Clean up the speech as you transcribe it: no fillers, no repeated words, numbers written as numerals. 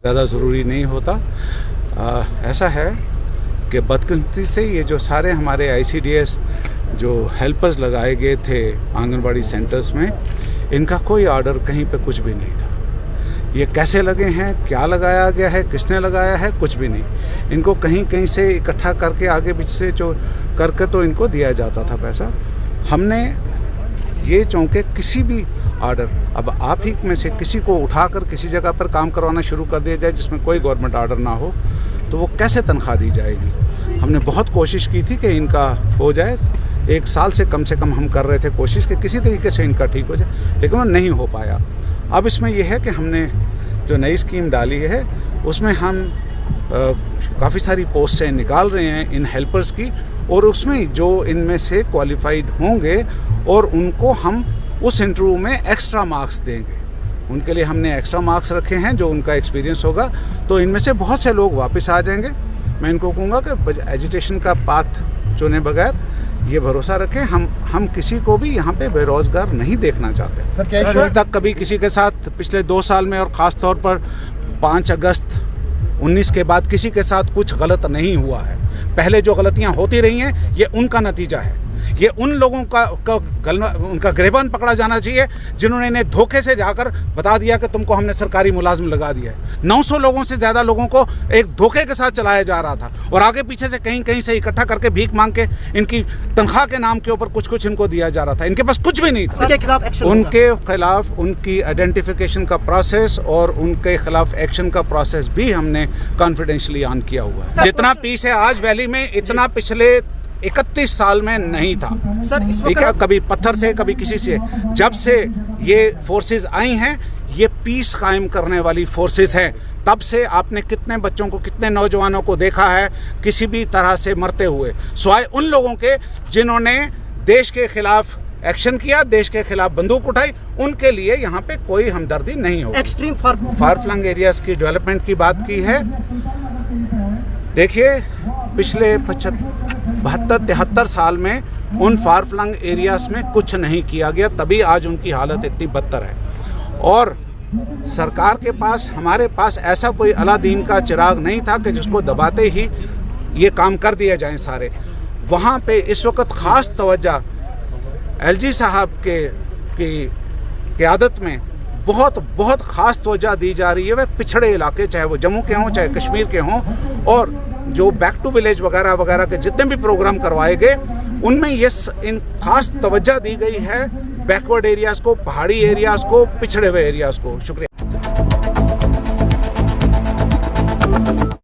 ज़्यादा ज़रूरी नहीं होता। ऐसा है कि बदकिस्मती से ये जो सारे हमारे ICDS जो हेल्पर्स लगाए गए थे आंगनबाड़ी सेंटर्स में, इनका कोई ऑर्डर कहीं पे कुछ भी नहीं था। ये कैसे लगे हैं, क्या लगाया गया है, किसने लगाया है, कुछ भी नहीं। इनको कहीं कहीं से इकट्ठा करके आगे पीछे से जो करके तो इनको दिया जाता था पैसा। हमने ये चौंके किसी भी ऑर्डर, अब आप ही में से किसी को उठाकर किसी जगह पर काम करवाना शुरू कर दिया जाए जिसमें कोई गवर्नमेंट ऑर्डर ना हो, तो वो कैसे तनख्वाह दी जाएगी। हमने बहुत कोशिश की थी कि इनका हो जाए, 1 साल से कम हम कर रहे थे कोशिश कि किसी तरीके से इनका ठीक हो जाए, लेकिन वो नहीं हो पाया। अब इसमें यह है कि हमने जो नई स्कीम डाली है उसमें हम काफ़ी सारी पोस्ट से निकाल रहे हैं इन हेल्पर्स की, और उसमें जो इनमें से क्वालिफाइड होंगे और उनको हम उस इंटरव्यू में एक्स्ट्रा मार्क्स देंगे। उनके लिए हमने एक्स्ट्रा मार्क्स रखे हैं, जो उनका एक्सपीरियंस होगा तो इनमें से बहुत से लोग वापस आ जाएंगे। मैं इनको कहूँगा कि एजुकेशन का पाथ चुने बगैर ये भरोसा रखें, हम किसी को भी यहाँ पे बेरोजगार नहीं देखना चाहते। सर क्या अभी तक कभी किसी के साथ पिछले 2 साल में और ख़ास तौर पर 5 अगस्त 19 के बाद किसी के साथ कुछ गलत नहीं हुआ है। पहले जो गलतियाँ होती रही हैं ये उनका नतीजा है। ये उन लोगों उनका गिरबान पकड़ा जाना चाहिए जिन्होंने इन्हें धोखे से जाकर बता दिया कि तुमको हमने सरकारी मुलाजिम लगा दिया है। 900 लोगों से ज़्यादा लोगों को एक धोखे के साथ चलाया जा रहा था, और आगे पीछे से कहीं कहीं से इकट्ठा करके भीख मांग के इनकी तनख्वाह के नाम के ऊपर कुछ इनको दिया जा रहा था। इनके पास कुछ भी नहीं था। उनके खिलाफ उनकी आइडेंटिफिकेशन का प्रोसेस और उनके खिलाफ एक्शन का प्रोसेस भी हमने कॉन्फिडेंशियली ऑन किया हुआ है। जितना पीस है आज वैली में, इतना पिछले 31 साल में नहीं था। सर ठीक है, कभी पत्थर से कभी किसी से। जब से ये फोर्सेस आई हैं, ये पीस कायम करने वाली फोर्सेस हैं। तब से आपने कितने बच्चों को, कितने नौजवानों को देखा है किसी भी तरह से मरते हुए, सिवाय उन लोगों के जिन्होंने देश के खिलाफ एक्शन किया, देश के खिलाफ बंदूक उठाई। उनके लिए यहाँ पे कोई हमदर्दी नहीं होगी। एक्सट्रीम फार फ्लंग एरियाज की डेवलपमेंट की बात की है। देखिए, पिछले 72-73 साल में उन फार फ्लंग एरियाज में कुछ नहीं किया गया, तभी आज उनकी हालत इतनी बदतर है। और सरकार के पास, हमारे पास ऐसा कोई अलादीन का चिराग नहीं था कि जिसको दबाते ही ये काम कर दिए जाएं सारे। वहाँ पे इस वक्त ख़ास तवज्जो LG साहब की क़यादत में बहुत ख़ास तवज्जो दी जा रही है। वह पिछड़े इलाके, चाहे वो जम्मू के हों चाहे कश्मीर के हों, और जो बैक टू विलेज वगैरह के जितने भी प्रोग्राम करवाए गए उनमें ये इन खास तवज्जो दी गई है बैकवर्ड एरियाज़ को, पहाड़ी एरियाज़ को, पिछड़े हुए एरियाज़ को। शुक्रिया।